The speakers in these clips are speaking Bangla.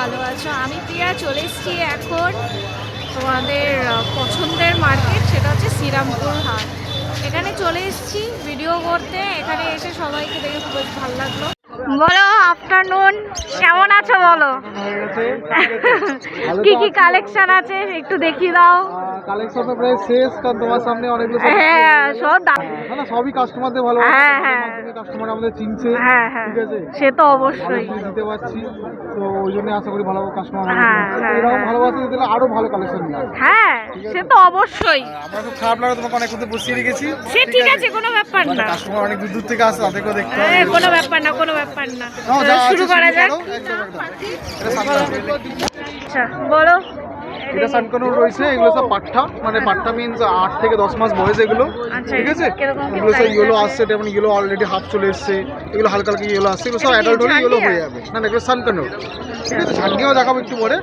ভালো আছো। আমি প্রিয়া চলে এসেছি এখন তোমাদের পছন্দের মার্কেট, সেটা হচ্ছে শ্রীরামপুর হাট। এখানে চলে এসেছি ভিডিও করতে। এখানে এসে সবাইকে দেখে খুব ভালো লাগলো। বলো, আফটারনুন, কেমন আছো বলো? কি কি কালেকশন আছে একটু দেখিয়ে দাও। কালেকশন তো প্রায় শেষ, কারণ তোমার সামনে অনেকগুলো হ্যাঁ, সব না সবই কাস্টমারদের ভালো, হ্যাঁ হ্যাঁ কাস্টমার আমাদের চিনছে, হ্যাঁ হ্যাঁ, ঠিক আছে, সে তো অবশ্যই। দিতে পারছি, তো ওই জন্য আশা করি ভালো কাস্টমার হ্যাঁ হ্যাঁ, এরকম ভালোবাসা দিলে আরো ভালো কালেকশন নিয়ে আসবে। হ্যাঁ সে তো অবশ্যই। আমরা খুব খারাপ লাগে তোমাকে অনেক ক্ষেত্রে বসিয়ে রেখেছি, সে ঠিক আছে, কোনো ব্যাপার না। কাস্টমার অনেক দূর দূর থেকে আসে, তাদেরকেও দেখতে হবে। হ্যাঁ, কোনো ব্যাপার না, কোনো ব্যাপার না। শুরু করা যাক। আচ্ছা বলো। এটা সানকানুর রয়েছে, এগুলো সব পাঠা, মানে পাঠা মিন্স 8 থেকে 10 মাস বয়স এগুলো, ঠিক আছে। এগুলো সব ইয়েলো আসছে, যেমন ইয়েলো অলরেডি হাফ চলে এসছে, এগুলো হালকা হালকা ইয়েলো আসছে, এগুলো সব অ্যাডাল্ট হলে ইয়েলো হয়ে যাবে। না না, এগুলো সানকানুর, ঠিক আছে। ঝান্ডিও দেখাবো একটু পরে।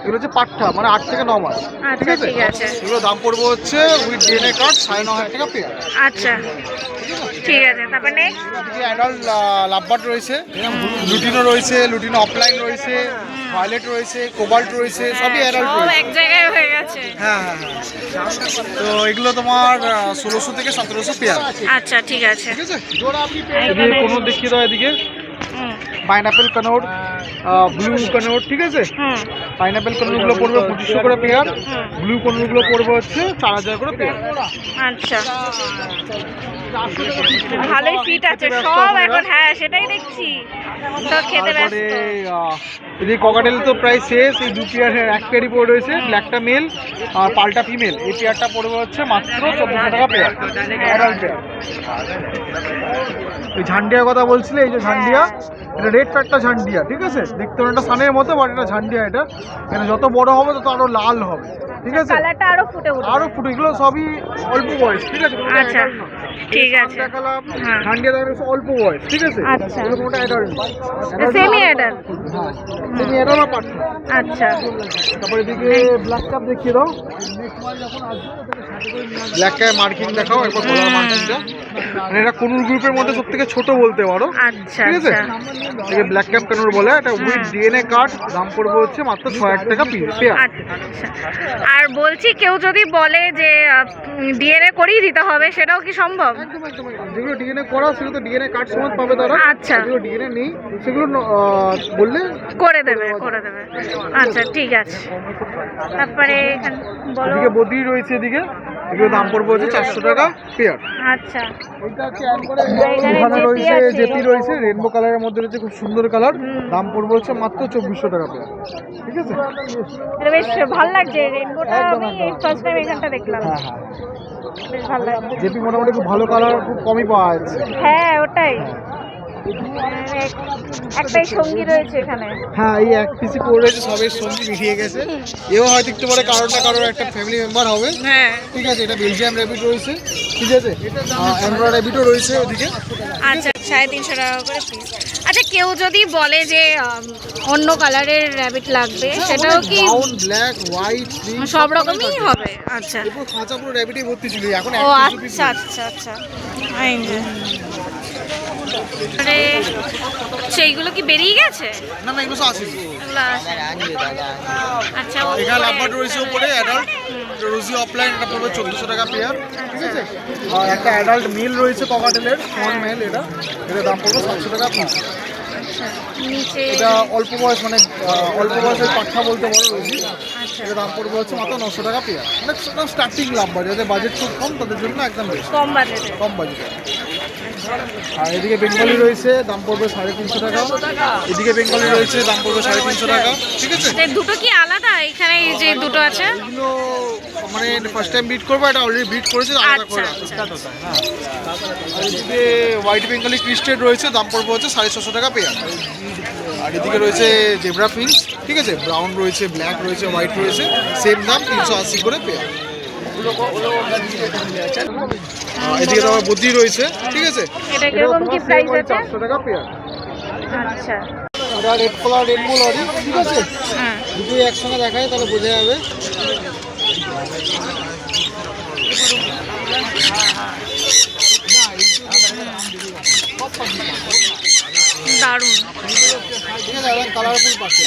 এগুলো হচ্ছে পাঠা, মানে 8 থেকে 9 মাস, ঠিক আছে। এগুলো দাম পড়বে হচ্ছে উইথ ডিএনএ কার্ড 9,500 টাকা পেয়ার। আচ্ছা ঠিক আছে। তারপর নেক্সট অ্যাডাল্ট লাভবার্ড রয়েছে, লুটিনো রয়েছে, লুটিনো অফলাইন রয়েছে, ভায়োলেট রয়েছে, কোবাল্ট রয়েছে, সবই অ্যাডাল্ট রয়েছে। এক জায়গায় হয়ে গেছে। হ্যাঁ হ্যাঁ হ্যাঁ, তো এগুলো তোমার 1600 থেকে 1700 পেয়ার। আচ্ছা ঠিক আছে, ঠিক আছে। এদিকে কোনো দেখিয়ে দাও, এদিকে পাইনাপেল কানোর, ব্লু কানোর, ঠিক আছে। পাইনাপেল কানোরগুলো পড়বে 2500 করে পেয়ার, ব্লু কানোরগুলো পড়বে হচ্ছে 4000 করে পেয়ার। আচ্ছা, ভালোই ফিট আছে সব এখন। হ্যাঁ সেটাই দেখছি, তো খেতে ব্যস্ত। এদিকে ককাটেল তো প্রায় শেষ, এই 2 পেয়ার, এক পেয়ারই পড়ে রয়েছে, ব্ল্যাকটা মেল আর পাল্টা ফিমেল। এই পেয়ারটা পড়বে হচ্ছে মাত্র 1400 টাকা পেয়ার, অ্যাডাল্ট পেয়ার। এই ঝান্ডিয়ার কথা বলছিলে, এই যে ঝান্ডিয়া, এটা রেড প্যাকটা ঝান্ডিয়া, ঠিক আছে। দেখতে অনেকটা সানের মতো, বাট এটা ঝান্ডিয়া। এটা যত বড় হবে তত আরো লাল হবে, ঠিক আছে, কালারটা আরো ফুটে উঠবে, আরো ফুটে। এগুলো সবই অল্প বয়স, ঠিক আছে। আচ্ছা ঠিক আছে। ঝান্ডিয়া দেখা অল্প বয়স, ঠিক আছে। আচ্ছা, এগুলো কোনটা অ্যাডাল্ট, সেমি অ্যাডাল্ট। হ্যাঁ সেমি অ্যাডাল্ট বা পাঠা। আচ্ছা, তারপরে এদিকে ব্ল্যাক কাপ দেখিয়ে দাও। ব্ল্যাক কাপ মার্কিং দেখাও একবার, গলার মার্কিংটা, মানে এটা কোনুর গ্রুপের মধ্যে সবথেকে ছোট বলতে পারো, আচ্ছা ঠিক আছে। আচ্ছা। এই ব্ল্যাক ক্যাপ কানুর বলে, এটা উইথ ডিএনএ কার্ড, দাম পড়বে হচ্ছে মাত্র 6000 টাকা পেয়ার। আচ্ছা, আর বলছি কেউ যদি বলে যে ডিএনএ করেই দিতে হবে, সেটাও কি সম্ভব? একদম একদম একদম। যেগুলো ডিএনএ করা সেগুলো তো ডিএনএ কার্ড সমেত পাবে তারা। আচ্ছা, যেগুলো ডিএনএ নেই সেগুলো বললে করে দেবে, করে দেবে। আচ্ছা ঠিক আছে। তারপরে এখানে বলো। এদিকে বদ্রি রয়েছে, এদিকে এগুলো দাম পড়বে হচ্ছে 400 টাকা পেয়ার। আচ্ছা, এখানে রয়েছে জেপি রয়েছে, রেনবো কালারের মধ্যে রয়েছে, খুব সুন্দর কালার, দাম পড়বে হচ্ছে মাত্র 2400 টাকা পেয়ার, ঠিক আছে। এটা বেশ ভালো লাগছে, রেনবোটা আমি ফার্স্ট টাইম এখানটা দেখলাম। হ্যাঁ হ্যাঁ, বেশ ভালো লাগছে। জেপি মোটামুটি খুব ভালো কালার, খুব কমই পাওয়া যাচ্ছে। হ্যাঁ ওটাই, একটাই সঙ্গী রয়েছে এখানে। হ্যাঁ, এই এক পিসি পড়ে রয়েছে, সবের সঙ্গী মিলিয়ে গেছে। এও হয়তো একটু পরে কারোর না কারোর একটা ফ্যামিলি মেম্বার হবে। হ্যাঁ ঠিক আছে। এটা বেলজিয়াম র্যাবিট রয়েছে, ঠিক আছে, অ্যান্ড্রয়েড র্যাবিটও রয়েছে ওদিকে। আচ্ছা, 350 টাকা করে পিস। আচ্ছা, কেউ যদি বলে যে অন্য কালারের র্যাবিট লাগবে, সেটাও কি? ব্রাউন, ব্ল্যাক, হোয়াইট, সব রকমই হবে? আচ্ছা, পুরো খাঁচা পুরো র্যাবিটই ভর্তি ছিল, এখন ও এক পিস আচ্ছা আচ্ছা আচ্ছা। আরে সেইগুলো কি বেরিয়ে গেছে? না না, এগুলো সব আসেনি। এগুলো আছে। আচ্ছা, এখানে লাভবার্ড রয়েছে উপরে অ্যাডাল্ট, রোজি অফলাইন, এটা পড়বে 1400 টাকা পেয়ার, ঠিক আছে। আর একটা অ্যাডাল্ট মেল রয়েছে ককাটেলের, ফন মেল, এটা দাম পড়বে 700 টাকা পিস। নিচে এটা অল্প বয়স, মানে অল্প বয়সের পাঠা বলতে পারো রোজি। এটা দাম পড়বে হচ্ছে মাত্র 900 টাকা পেয়ার, মানে স্টার্টিং লাভবার্ড, যাদের বাজেট খুব কম তাদের জন্য একদম বেশি, কম বাজেটে। কম বাজেটে। আর এদিকে বেঙ্গলি রয়েছে, দাম পড়বে 350 টাকা। এদিকে বেঙ্গলি রয়েছে, দাম পড়বে 350 টাকা, ঠিক আছে। দুটো কি আলাদা? এখানে এই যে দুটো আছে, এগুলো মানে ফার্স্ট টাইম বিট করবে, এটা অলরেডি বিট করেছে, আলাদা করে আচ্ছা, স্টার্ট হতো। হ্যাঁ, আর এদিকে হোয়াইট বেঙ্গলি ক্রিস্টেড রয়েছে, দাম পড়বে হচ্ছে 650 টাকা পেয়ার। আর এদিকে রয়েছে জেব্রা পিন্স, ঠিক আছে, ব্রাউন রয়েছে, ব্ল্যাক রয়েছে, হোয়াইট রয়েছে, সেম দাম 380 করে পেয়ার। এদিকে তোমার বদ্রি রয়েছে, ঠিক আছে, এটা কিরকম কি প্রাইস আছে? 400 টাকা পেয়ার। আচ্ছা, এটা রেড কালার, রেনবো লরি, ঠিক আছে। হ্যাঁ দুটোই একসঙ্গে দেখায় তাহলে বোঝা যাবে। দারুণ। ঠিক আছে, একদম কালারফুল পাখি।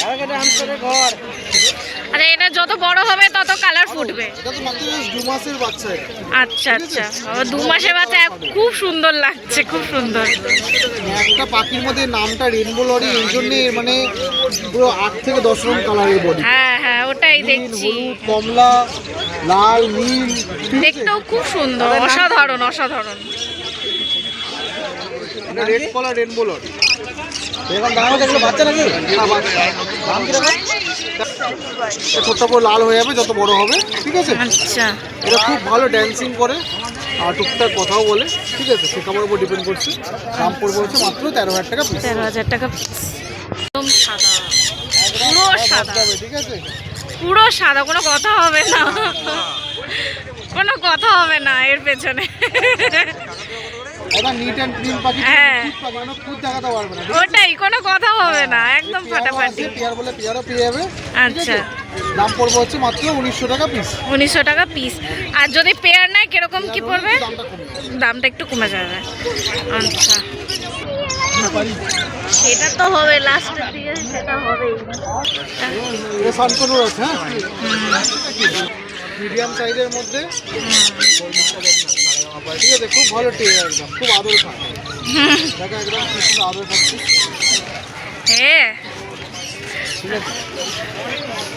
আচ্ছা, এটা যত বড় হবে তত কালার ফুটবে। এটা তো মাত্র 2 মাসের বাচ্চা এটা। আচ্ছা আচ্ছা, বাবা 2 মাসের বাচ্চা, খুব সুন্দর লাগছে, খুব সুন্দর। একটা পাখির মধ্যে নামটা রেনবো লরি, এই জন্যে মানে পুরো 8 থেকে 10 রকম কালারের বডি। হ্যাঁ হ্যাঁ, ওটাই দেখছি। হলুদ, কমলা, লাল, নীল, দেখতেও খুব সুন্দর, অসাধারণ অসাধারণ। এটা রেড কলার রেনবো লরি। এরকম দাম আছে, এগুলো বাচ্চা নাকি? হ্যাঁ, বাচ্চা। দাম কিরকম? ছোট্ট করে লাল হয়ে যাবে যত বড় হবে, ঠিক আছে? আচ্ছা, এটা খুব ভালো ড্যান্সিং করে আর টুকটাক কথাও বলে, ঠিক আছে? শেখাবার উপর ডিপেন্ড করছে। দাম পড়বে হচ্ছে মাত্র 13,000 টাকা পিস। 13,000 টাকা পিস। একদম সাদা, পুরো সাদা, ঠিক আছে? পুরো সাদা, কোনো কথা হবে না, কোনো কথা হবে না এর পেছনে। এটা নিট অ্যান্ড ক্লিন পাখি, হ্যাঁ। ঠিক পাখি, মানে খুদ দেখাতে পারবে না। ওটাই, কোনো কথা হবে না, একদম ফাটাফাটি। পেয়ার বলে পেয়ারও পেয়ে যাবে। আচ্ছা, দাম পড়বে হচ্ছে মাত্র 1900 টাকা পিস। 1900 টাকা পিস। আর যদি পেয়ার নেয় কিরকম কি পড়বে? দামটা কমে যাবে। দামটা একটু কমে যাবে। আচ্ছা, সেটা তো হবে লাস্টের দিকে, সেটা হবেই। এটা সানকনুর আছে, হ্যাঁ, মিডিয়াম সাইজের মধ্যে, ঠিক আছে? খুব ভালো টের, একদম খুব আদর খায়। দেখো একদম কি সুন্দর আদর খাচ্ছে, হ্যাঁ, ঠিক আছে?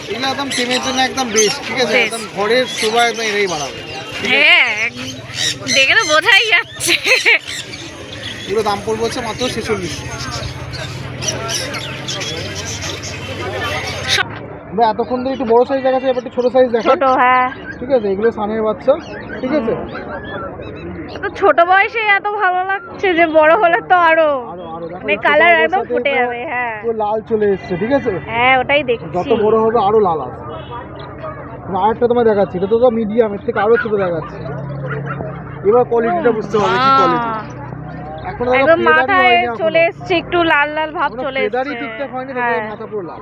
এগুলো একদম টেমের জন্য একদম বেস্ট, ঠিক আছে? Best. একদম ঘরের শোভা একদম এরাই বাড়াবে। হ্যাঁ, দেখে তো বোঝাই যাচ্ছে। এগুলো দাম পড়বে হচ্ছে মাত্র 46। এতক্ষণ ধরে একটু বড় সাইজ দেখাচ্ছে, এবার একটু ছোট সাইজ দেখা, ছোট, হ্যাঁ, ঠিক আছে? এগুলো সানের বাচ্চা, ঠিক আছে? তো ছোট বয়সে এত ভালো লাগছে যে বড় হলে তো আরো আরো আরো দেখো, মানে এই ছোট কালার বড়ের একদম সাথে ফুটে পুরো- যাবে। হ্যাঁ পুরো লাল চলে এসছে, ঠিক আছে? হ্যাঁ, ওটাই দেখছি। যত বড় হবে আরো লাল আসবে। আরেকটা তোমায় দেখাচ্ছি, এটা তো মিডিয়াম, এর থেকে আরো ছোট দেখাচ্ছি। এবার কোয়ালিটিটা বুঝতে হবে কি কোয়ালিটি। এখন একদম মাথায় চলে এসছে, একটু লাল লাল ভাব চলে ফেদারই এসছে। ঠিকঠাক হয়নি, হ্যাঁ, দেখো মাথা পুরো লাল,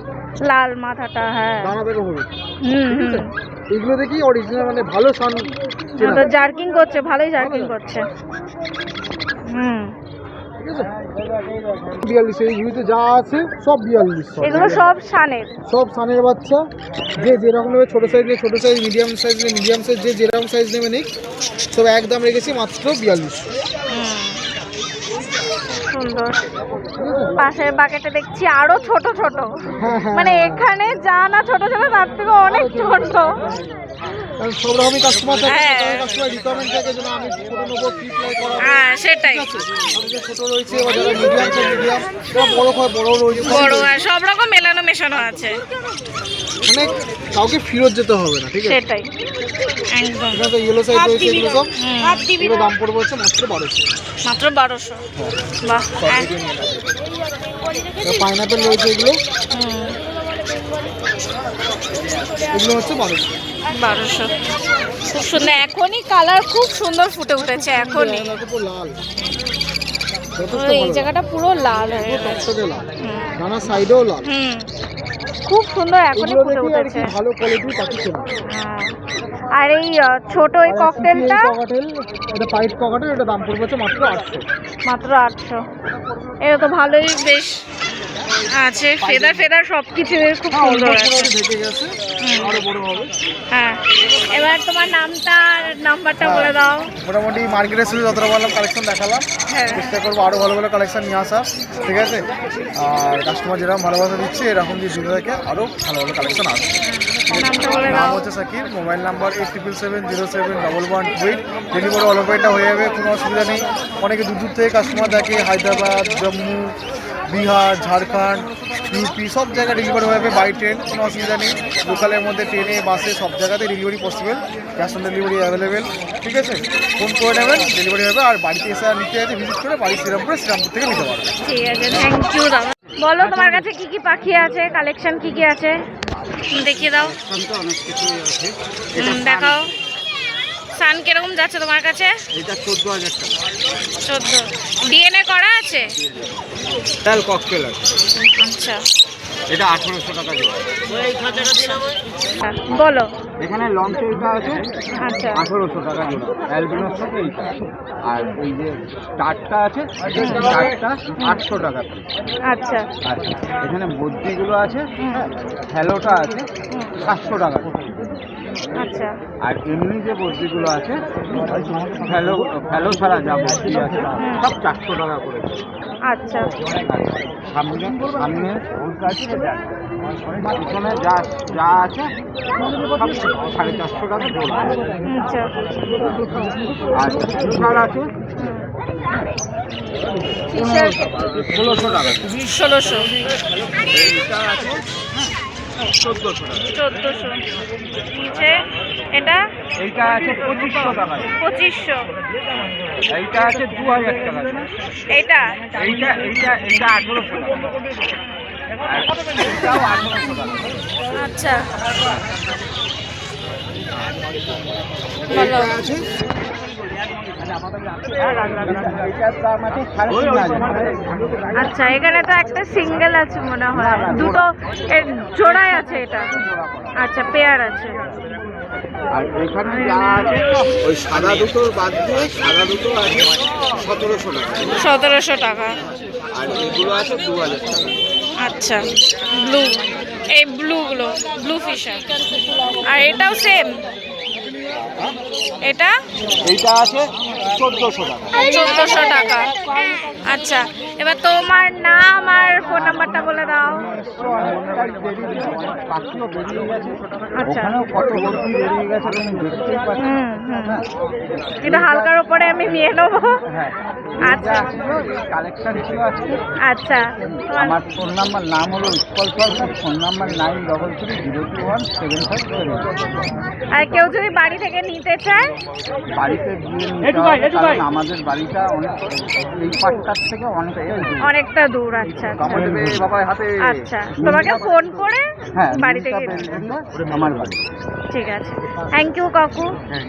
লাল মাথাটা, হ্যাঁ। দানা দেখো হলুদ, হুম ঠিক আছে? হুম, এগুলো দেখি অরিজিনাল, মানে ভালো সান চেনা, তো জার্কিং করছে, ভালোই জার্কিং করছে। হুম, ঠিক আছে? 42 এই ভিউতে যা আছে সব 42, এগুলো সব সানের। সব সানের বাচ্চা। যে যেরকম নেবে, ছোটো সাইজ নেই ছোটো সাইজ, মিডিয়াম সাইজ নেই মিডিয়াম সাইজ, যে যেরকম সাইজ নেবে নেই, সব একদম রেখেছি মাত্র 42। হুম, সুন্দর। ঠিক আছে? পাশের বাকেটে দেখছি আরো ছোট ছোট, হ্যাঁ হ্যাঁ, মানে এখানে যা না ছোট ছোট তার থেকে অনেক ছোট। কারণ সব রকমই কাস্টমার থাকে, হ্যাঁ। কাস্টমার রিকোয়ারমেন্ট থাকে যেন আমি ছোটো নেবো, ফিট লাই করা, হ্যাঁ, সেটাই। ঠিক আছে? আমাদের ছোটো রয়েছে, এবার যারা মিডিয়াম সাইজ মিডিয়াম, বড় হয় বড় রয়েছে, বড় আর সব রকম মেলানো মেশানো আছে, মানে কাউকে ফেরত যেতে হবে না, ঠিক আছে? সেটাই একদম। এখানে তো ইয়েলো সাইজ রয়েছে, এগুলো সব হুম, এগুলো দাম পড়বে হচ্ছে মাত্র 1200। মাত্র 1200। বাহ, পাইনাপেল রয়েছে, এগুলো হুম, এগুলো হচ্ছে 1200। 1200। খুব সুন্দর, এখনই কালার খুব সুন্দর ফুটে উঠেছে এখনই। পুরো লাল, এই জায়গাটা পুরো লাল হয়ে গেছে। টকটকে লাল, হুম, নানা সাইডেও লাল। হুম, খুব সুন্দর এখনই এগুলো ফুটে দেখি আর উঠেছে। কি ভালো কোয়ালিটির পাখি চেনা। হ্যাঁ। আর এই ছোট এই ককটেলটা ককাটেল, এটা পাইট ককাটেল, এটা দাম পড়বে হচ্ছে মাত্র 800। মাত্র 800। এটা তো ভালোই বেশ আছে, ফেদার ফেদার সব কিছু খুব সুন্দর আছে। ঢেকে গেছে, আরো বড় হবে। হ্যাঁ, এবার তোমার নামটা আর নাম্বারটা বলে দাও। মোটামুটি মার্কেটের শুধু যতটা বললাম কালেকশন দেখালাম, হ্যাঁ, চেষ্টা করবো আরো ভালো ভালো কালেকশন নিয়ে আসা, ঠিক আছে? আর কাস্টমার যেরকম ভালোবাসা দিচ্ছে এরকম যদি জুড়ে থাকে আরো ভালো ভালো কালেকশন আসবে। নামটা বলে নাম দাও। হচ্ছে Shakir, mobile number 8777071128। Delivery all over India হয়ে যাবে, কোনো অসুবিধা নেই। অনেকে দূর দূর থেকে কাস্টমার দেখে, হায়দ্রাবাদ, জম্মু, বিহার, ঝাড়খণ্ড, ইউপি সব জায়গায় ডেলিভারি হয়ে যাবে বাই ট্রেন, কোনো অসুবিধা নেই। লোকালের মধ্যে ট্রেনে বাসে সব জায়গাতে delivery possible, cash on delivery available, ঠিক আছে? ফোন করে নেবেন, ডেলিভারি হবে। আর বাড়িতে এসে নিতে আছে ভিজিট করে বাড়ি শ্রীরামপুর থেকে নিতে পারবেন। ঠিক আছে, থ্যাংক ইউ দাদা। বলো তোমার কাছে কি কি পাখি আছে, কালেকশন কি কি আছে দেখিয়ে দাও। অনেক কিছুই আছে। দেখাও। সান কিরকম যাচ্ছে তোমার কাছে? এটা 14,000 টাকা। 14। ডিএনএ করা আছে? ডাল ককটেল আছে। আচ্ছা, এটা 1800 টাকা জোড়া। বলো। এখানে লং টেলটা আছে আচ্ছা 1800 টাকা জোড়া, অ্যালবিনোর সাথে এইটা। আর এই যে স্টারটা আছে, স্টারটা 800 টাকা পিস। আচ্ছা আর এখানে বদ্রিগুলো আছে, হ্যালোটা আছে 700 টাকা পিস। আচ্ছা আর এমনি যে বদ্রিগুলো আছে, ফ্যালো ফ্যালো ছাড়া যা বদ্রি আছে সব 400 টাকা করে। আচ্ছা সামনে সামনে পিছনে যা যা আছে সব 450 টাকা জোড়া। আচ্ছা আর তুষার আছে ফিশার 1600 টাকা। 1600 এইটা আছে 1400 টাকা। 1400 নিচে এটা এইটা আছে 2500 টাকা। 2500 এইটা আছে 2000 টাকা। এটা এইটা এইটা এইটা 1800 টাকা। আর এটাও 1800 টাকা। আচ্ছা বলো। আছে এইটার দাম আছে 3500। আচ্ছা এখানে তো একটা সিঙ্গেল আছে মনে হয়, দুটো এর জোড়াই আছে এটা। আচ্ছা পেয়ার আছে। আর এখানে যা আছে ওই সাদা দুটোর বাদ দিয়ে সাদা দুটো আছে 1700 টাকা। 1700 টাকা। আর এগুলো আছে 2000 টাকা। আচ্ছা ব্লু, এই ব্লুগুলো ব্লু ফিশার। আর এটাও সেম, এটা এইটা আছে 1400 টাকা। 1400 টাকা। আচ্ছা এবার তোমার নাম আর ফোন নাম্বারটা বলে দাও। পাখিও বেরিয়ে গেছে, আচ্ছা ওখানেও কত বদ্রি বেরিয়ে গেছে তুমি দেখতেই পাচ্ছ। এটা হালকার উপরে আমি নিয়ে নেবো। হ্যাঁ আচ্ছা কালেকশন ছিল আজকে। আচ্ছা আমার ফোন নাম্বার নাম হলো উৎপল সরকার, ফোন নাম্বার 9330217577। আর কেউ যদি বাড়ি থেকে নিতে চায়, বাড়িতে গিয়ে নিতে হবে, কারণ আমাদের বাড়িটা অনেক এই পাটটার থেকে অনেকটাই দূর। অনেকটা দূর। আচ্ছা বাবার হাতে। আচ্ছা তোমাকে ফোন করে হ্যাঁ বাড়ি থেকে আমার বাড়ি। ঠিক আছে। থ্যাংক ইউ কাকু। হ্যাঁ।